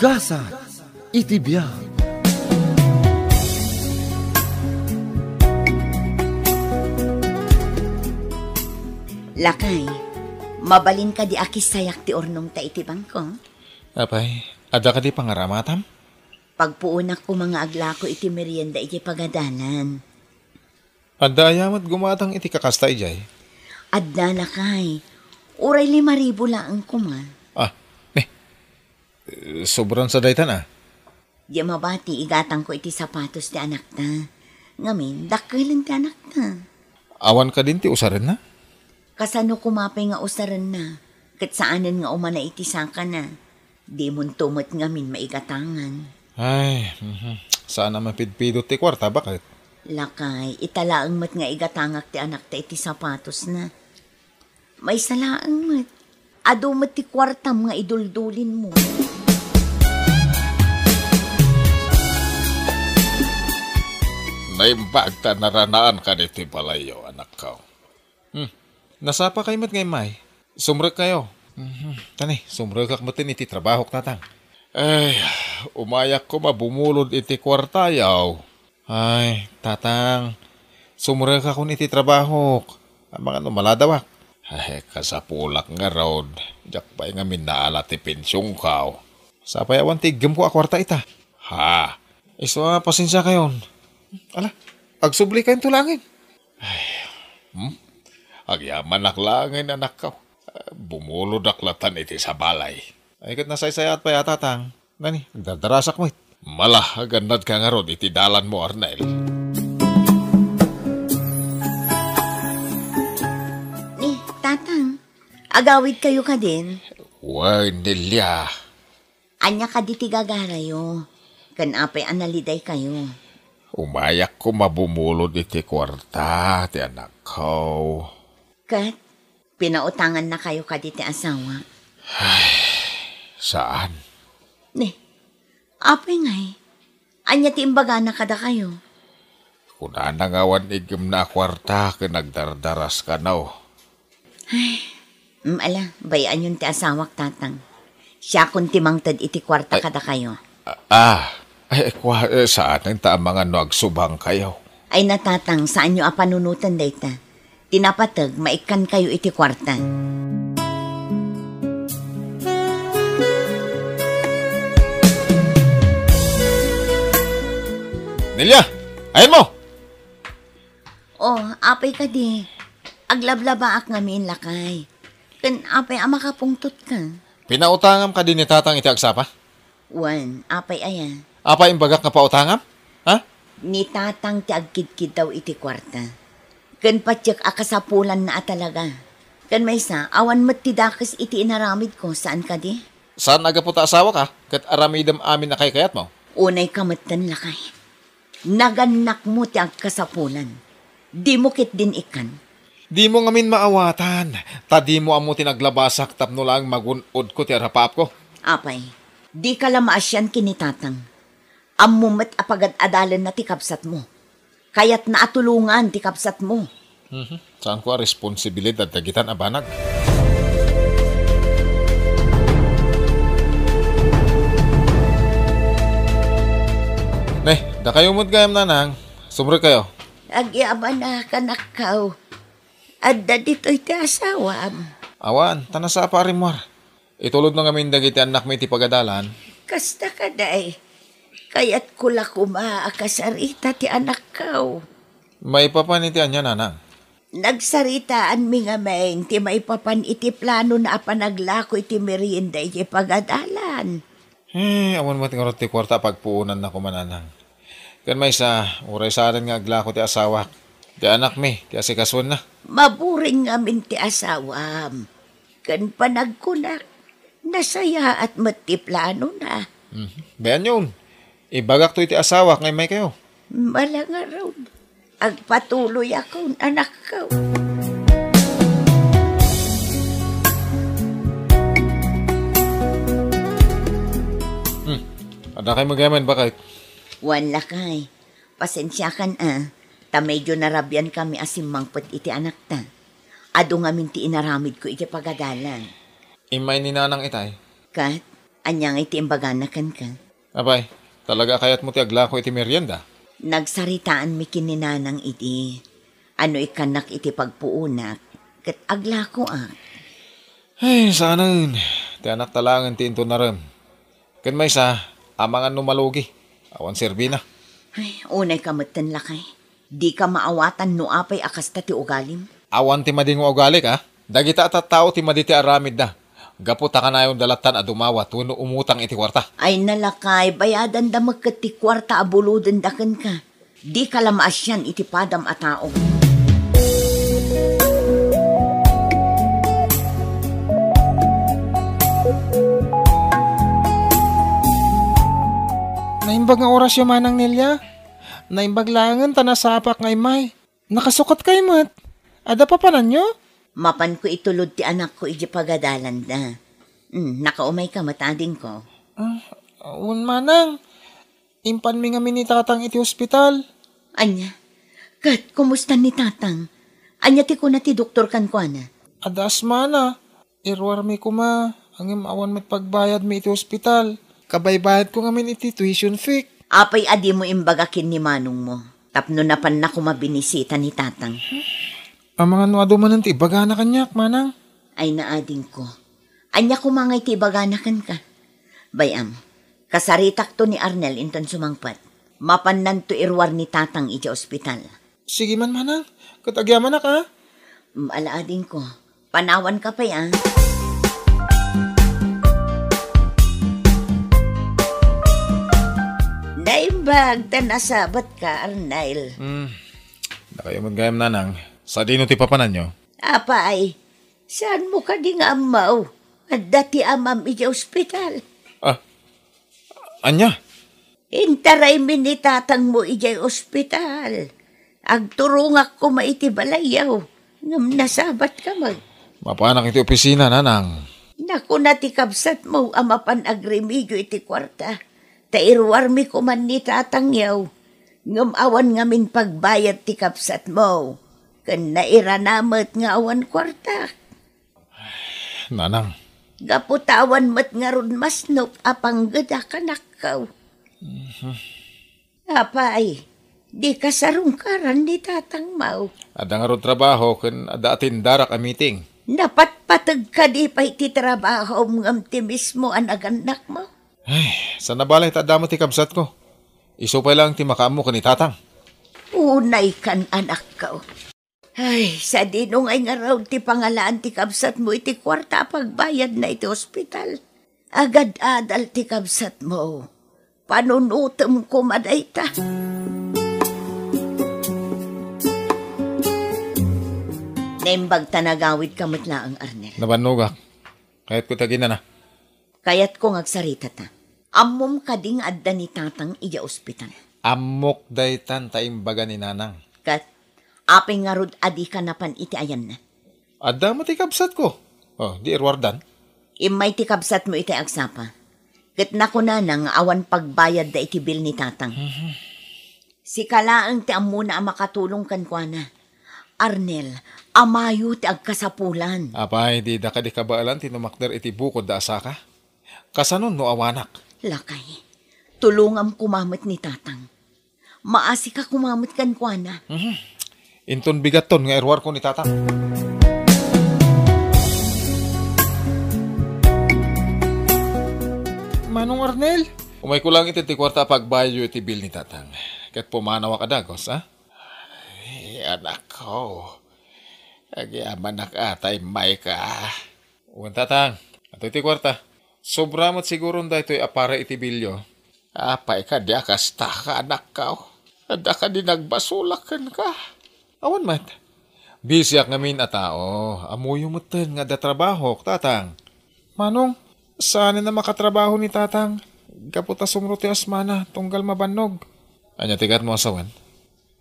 Gasa iti biyak. Lakay, mabalin ka di akis sayak ti ornong ta iti bangko. Apay, ada ka di pangaramatam? Pagpuunak ko mga aglako iti merienda iti pagadalan. Ada ayamat gumatang iti kakasta ijay. Adda lakay, uray 5,000 lang ko man. Sobrang sa daytan Di mabati igatang ko iti sapatos ti anak ta. Ngamin, dakilan ti anak ta. Awan ka din ti usarin na? Kasano kumapay nga usaran na, kat saanan nga umana iti saka na, di mon tumot ngamin maigatangan. Ay, sana mapidpidot ti kwarta, bakit? Lakay, italaang mat nga igatangak ti anak ta iti sapatos na. May salaang mat, ado mat ti kwartam nga iduldulin mo. Naimbag ta naranaan ka niti balayo, anak ka. Nasapa kayo mat ngay may. Sumrek kayo. Tani, sumrek kak matin iti trabaho tatang. Ay, umayak ko mabumulod iti kwartayaw. Ay, tatang, sumrek ako iti trabaho. Ang mga maladawak. Ay, kasapulak nga road. Diyak pa nga minaala ti pensyong kaw. Sapayawan tigam ko akwarta ita. Ha, iso pasensya kayon. Ala, agsubli kayong tulangin. Ay, agyaman naklangin anak ka. Bumulod aklatan iti sa balay. Ay kat nasaysayat pa yata tang. Nani, nagdadarasak mo it. Malah, agandad ka nga ron iti dalan mo, Arnel. Tatang, agawid kayo ka din. Uy, Nelia. Anya ka di tigagarayo. Kanapay analiday kayo. Umayak ko mabumulod iti kwarta, ti anak ko. Kat, pinautangan na kayo ka di ti asawa. Ay, saan? Apay ngay. Anya ti imbaga na kada kayo. Kuna nangawan igim na kwarta, kinagdardaras ka na. Ay, ala, bayaan yun ti asawak tatang. Siya kung timangtad iti kwarta kada kayo. Saan ang tamang agsubang kayo? Ay natatang, saan nyo apanunutan dayta? Tinapatag, maikan kayo iti kwarta. Nelia, ayun mo! Apay ka di. Aglablabaak ngamin lakay. Kan apay makapungtot ka. Pinautangam ka din ni tatang iti agsapa? Apay aya. Apa imbagak nga pautangam? Ha? Ni tatang ti agkidkid daw iti kwarta. Kan patyak akasapulan na talaga. Kan may awan mat ti dakes iti inaramid ko. Saan ka di? Saan nagaputa asawa ka? Kat aramidam amin na kayat mo? Unay kamatan lakay. Naganak mo ti agkasapulan. Di mo kit din ikan. Di mo ngamin maawatan. Di mo amo tinaglabasak tapno lang magunod ko ti arapap ko. Apay, di ka lamaasyan kinitatang. Amumat apagad adalan na ti kapsat mo. Kaya't naatulungan ti kapsat mo. Saan ko responsibilidad dagitan abanag? Da kayo mo't gayam nanang. Sumre kayo. Agyaman na kanakaw. Adda dito'y ti asawam. Awan, tanasa pa rimwar. Itulod na ngamin dagiti anak may ti pagadalan. Kasta ka day. Kaya't kula kumaakasarita ti anak kaw. May papanitian niya nanang. Nagsaritaan mi nga maing ti may papan iti plano na apanaglako iti merienda iti pagadalan. Awan mo tingarot ti kwarta pagpuunan na kumananang. Kan may uray sa rin nga aglako ti asawa. Ti anak mi, ti asikaswan na. Maburing ngamin ti asawam. Kan panagkunak, nasaya at matiplano na. Bayan yun. Ibagak to iti asawa, ngay may kayo. Malanga raw. Agpatuloy ako, anak ko. Ada kayo magaman, bakit? Wala kay. Pasensya kan Ta medyo narabyan kami asimangpot iti anak ta. Ado nga minti inaramid ko iti pagadalan. Imay ni nanang itay. Kat, Anyang iti imbaganakan ka. Abay, talaga kayat mo ti agla ko iti merienda. Nagsaritaan mi kininanang iti. Ano ikanak iti pagpuunak. Kat agla ko Ay, saan? Ti anak talangan ti into na rin. Kan may sa, amangan numalugi. Awan serbi na. Ay, unay kamatan lakay. Di ka maawatan no apay akasta ti ugalim. Awan ti mading ugali ka. Dagita at tao ti maditi aramid na. Gaputa ka na yung dalatan at dumawat wano umutang iti kwarta. Ay nalakay, bayadan da magkat ti kwarta abuludan dakan ka. Di ka lamaas yan iti padam a tao. Naimbag nga oras yung manang nilya. Naimbag langan tanasapak ngay may. Nakasukat kay mat. Ada pa panan nyo? Mapan ko itulod ti anak ko iti pagadalan da. Nakaumay ka matading ko. Un manang. Impan mi nga ni tatang iti ospital. Anya, kat kumusta ni tatang? Anya ti ko na ti doktor kan ko na. Adas mana. Irwar mi kuma. Ang awan mat pagbayad mi iti ospital. Kabaybayad ko nga min iti tuition fee. Apay adi mo imbagakin ni manong mo. Tapno na pan na kumabinisita ni tatang. Ang mga nuado man ti bagana kanyak, manang. Ay naading ko. Anya kumangay ti baganakan ka. Bayam, kasaritak to ni Arnel inton sumangpat. Mapannan to irwar ni tatang iti ospital. Sige man, manang. Katagyaman na ka. Alaading ko. Panawan ka pa yan. Naimbag, tanasabat ka, Arnel. Nakayo magayam nanang. Sa dino ti papanan nyo? Apa ay, saan mo ka di nga amaw? At dati amam iti ospital. Anya? Intaray minitatang mo iti ospital. Agturungak ko maiti balayaw. Ngam nasabat ka mag. Mapanak iti opisina, nanang. Naku na ti kabsat mo amapan agremidyo iti kwarta. Tairwar mi ko man ni tatang yaw. Ngam awan ngamin pagbayad ti kapsat mo. Kan nairanamat nga awan kwarta. Nanang. Gaputawan mat nga ron masnop apang gada kanakaw. Apay, di kasarungkaran ni tatang mau. Ada nga ron trabaho kan ada atindarak a meeting. Napatpatag ka di pa iti trabaho ngam ti mismo ang aganak mo. Ay, sa nabalay tadamo ti kabsat ko. Isupay lang ti makaamo ka ni tatang. Unay kan anak ko. Ay, sa dinungay nga raw ti pangalaan ti kabsat mo iti kwarta pagbayad na iti ospital. Agad-adal ti kabsat mo. Panunutom ko madayta. Naimbag tanagawid ka matla ang Arnel. Nabanugak. Kahit ko tagina na. Kayat ko ngagsarita ta. Amom ka ding adda ni tatang iya ospital. Amok daytan taimbaga ni nanang. Kat, apeng nga rod adi ka napan iti ayan na. Ada mo ti kabsat ko. Oh, di irwardan. Imay ti kabsat mo iti agsapa. Kat nako na nang awan pagbayad da iti bill ni tatang. Si kalaang ti amuna ang makatulong kan kwa na. Arnel, amayo ti agkasapulan. Apay, di da ka di kabaalan tinumakder iti bukod da asaka. Kasanon no awanak. Lakay, tulungam kumamit ni tatang. Maasi ka kumamit kan kwa na. Inton bigaton nga irwar ko ni tatang. Manong Arnel? Umay ko lang iti kwarta pagbayo iti bill ni tatang. Kat pumanawa ka dagos, ha? Ay, anak ko. Agyaman na ka, atay may ka. Uwan tatang, ato iti kwarta. Sobramot siguro da ito'y apara iti bilyo. Apay ka di akasta ka, anak ka. Ada ka di nagbasulakan ka. Awan mat. Bisyak ngamin a tao. Amuyo mo ten nga da trabaho, tatang. Manong, saan na makatrabaho ni tatang? Kaputa sumruti asmana, tunggal mabanog. Anya tigat mo asawan?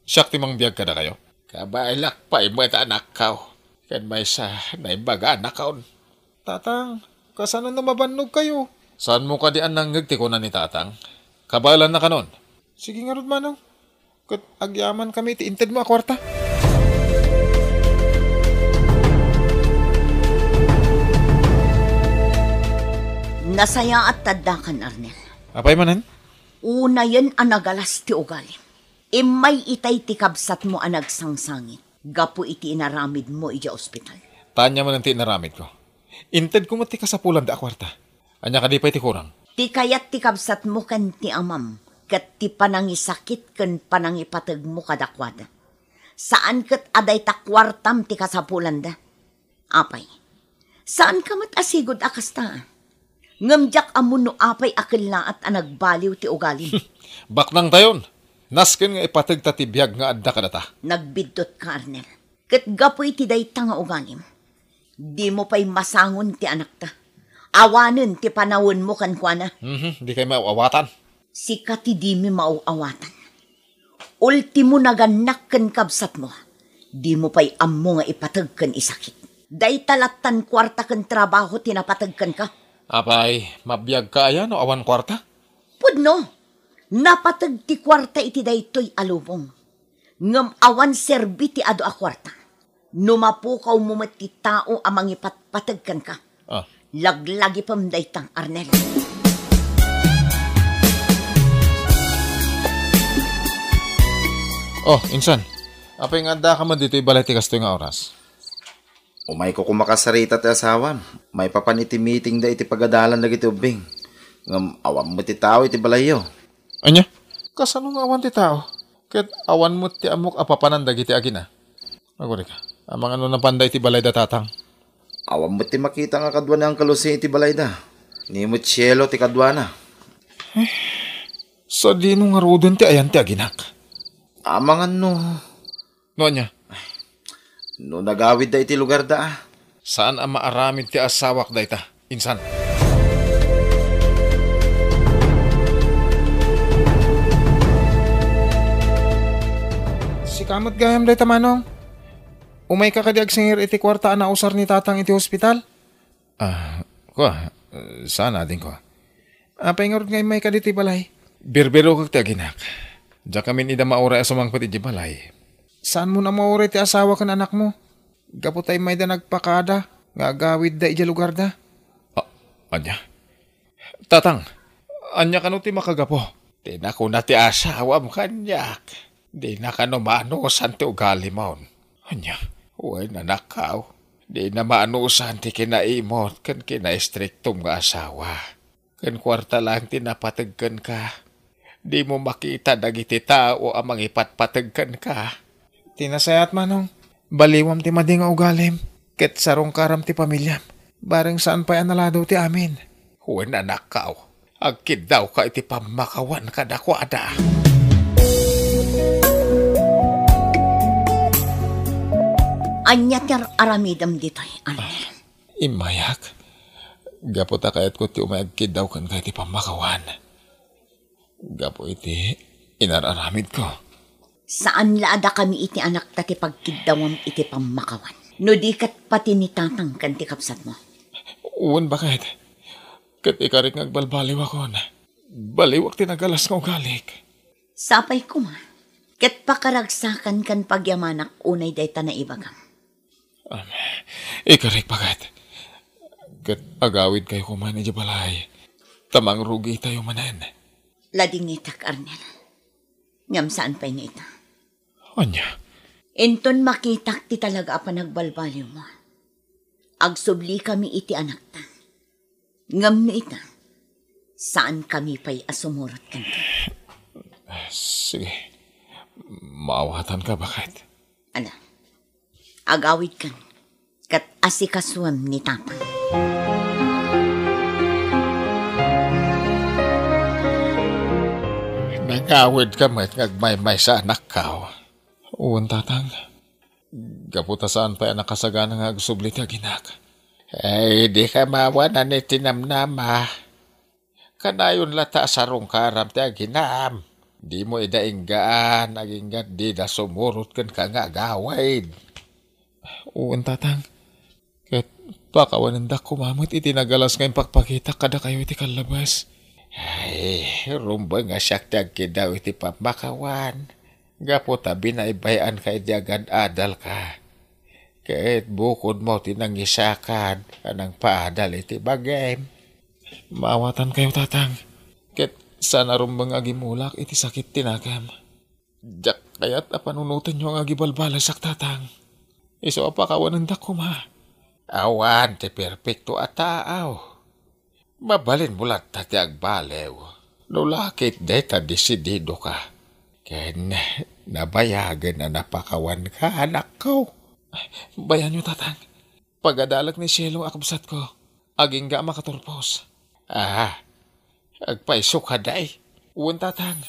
Siyak timang biyag ka na kayo? Kabailak pa imot anak ka. Kan may sa naibaga anak ka. Tatang, kasanan na mabanog kayo? Saan mo ka di ang nanggagti ko na ni tatang? Kabalan na kanon? Sige nga rod manong. Kat agyaman kami, tiinted mo a kwarta. Nasaya at tadakan, Arnel. Apay manan? Una yan ang nagalas ti ugali. Imay itay ti kabsat mo ang nagsangsangit. Gapo iti inaramid mo iti ospital. Tanya man ang tinaramid ko. Inted ko mati ka sa pulan da akwarta. Anya ka di pa iti kurang. Ti kayat ti kabsat mo kan ti amam. Kat ti panangisakit kan panangipatag mo kadakwada. Saan kat aday takwartam ti kasapulan da? Apay, saan ka mat asigod akasta? Ngamjak amuno apay akilaat ang nagbaliw ti ugalim. Baknang tayon. Nasken nga ipatag ta ti biyag nga adda ka data. Nagbidot ka, Arnel. Kat gapoy ti dayta nga ugalim. Di mo pa'y masangon ti anak ta. Awanen ti panawon mo kan kwa na. Di kayo mauawatan. Sika ti di mi mauawatan. Ultimo naganak kan kabsat mo. Di mo pa'y ammo nga ipatag kan isakit. Day talatan kwarta kan trabaho tinapatag kan ka. Apay, mabiyag ka ayan o awan kwarta? Pudno. Napatag ti kwarta iti daytoy alubong. Ngam awan serbi ti ado a kwarta. Numapukaw mo mat ti tao amang ipatpatagkan ka. Laglagi pam daytang, Arnel. Oh, insan. Apay nga anda ka man dito ibalay ti kasto nga oras. Umay ko kumakasarita ti asawam. May papaniti meeting da iti pagadalan na iti ubing. Ngam awam mo ti tao iti balayo. Anya? Kasanong awan ti tao? Ket awan mo ti amok apapanandag iti agina. Aguri ka. Amang ano na panday ti balay da tatang. Awam mo ti makita nga kadwana ang kalusin iti balay da. Ni mo tiyelo ti kadwana. So di nung arudon ti ayan ti aginak. Amang ano. No anya? No nagawid da iti lugar da. Saan ang maaramid ti asawak da ita? Insan. Si kamot gayam da ita manong. Umay ka kadiag singir iti kwarta na usar ni tatang iti hospital? Saan natin ko? Apay nga ngay may kaditi balay. Birbiro kag ti aginak. Diya kami ida maura asumang pati di balay. Saan mo na maura ti asawa kan anak mo? Gaputay may da nagpakada. Nga gawid da ija lugar da. Anya? Tatang, anya ka no ti makagapo? Di na ko na ti asawa mo kanyak. Di na ka no maanusan ti ugali mo. Anya? Uy nanakaw. Di na maanusan ti kinaimot kan kinaistriktom nga asawa. Kan kwarta lang tinapatagkan ka. Di mo makita dagiti tao amang ipatpatagkan ka. Tinasayat manong. Baliwam ti mading ugalim. Ket sarong karam ti pamilyam. Bareng saan pa analado ti amin. Huwag nanakaw. Agkid daw ka iti pamakawan kadakwada. Anya ter aramidam ditoy, Arnel. Imayak. Gaputa kayat ko ti umayagkid daw kan kay ti pamakawan. Gapo iti inararamid ko. Saan laada kami iti anak ta ti pagkidawam iti pamakawan? No di kat pati ni tatang kan ti kapsat mo. Uwan bakit? Kat ikarik ngagbalbaliw ako na. Baliwak tinagalas ng ugalik. Sapay ko ma. Kat pakaragsakan kan pagyamanak unay dayta na ibagam. Ikarik bakit? Kat agawid kayo kuman ni balay. Tamang rugi tayo manan. Lading itak, Arnel. Ngam saan pa'y nga ita? Anya? Inton makitak ti talaga pa nagbalbaliw mo. Agsubli kami iti anak ta. Ngam na ita. Saan kami pa'y asumurot kanto? Sige. Maawatan ka bakit? Ala, agawid kan. Kat asikaswam ni tatang. Nagawid ka mat ngagmay-may sa anak ka. Uwan tatang. Gaputa saan pa anak kasagana nga agsubli ta ginak. Ay, di ka mawanan ni tinamnama. Kanayon lata sarong karam ti aginam. Di mo idainggaan, agingat di da sumurot kan ka nga gawid. Uwan tatang. Kat pakawanan da kumamot itinagalas ngayong pakpakita kada kayo iti kalabas. Ay, rumba nga siyak tagki daw iti pamakawan. Gapo tabi na ibayan kay diagad adal ka. Kahit bukod mo tinangisakan anang paadal iti bagay. Maawatan kayo, tatang. Ket sana rin mga agimulak iti sakit tinagam. Jak kaya't apanunutan nyo ang agibalbalasak, tatang. Iso apakawan ng dakum, ha? Awan, ti perfecto at taaw. Mabalin mulat tati agbalew. Nulakit deta desidido ka. Ken nabayagan na napakawan ka, anak ko. Bayan nyo, tatang. Pagadalag ni Cielo akabsat ko, aging ga makaturpos. Agpaisok ka day. Uwan, tatang.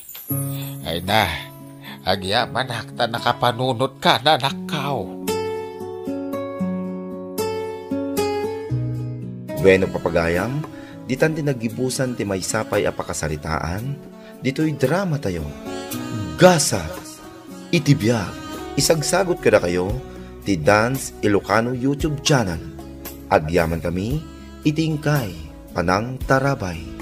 Ay na, agyaman hakta nakapanunod ka na nakaw. Bueno papagayam, ditan din nagibusan ti may sapay apakasaritaan, dito'y drama tayo. Gasa, itibiyag, isagsagot kada kayo, ti Dance Ilocano YouTube channel. Agyaman kami, itingkay, panang tarabay.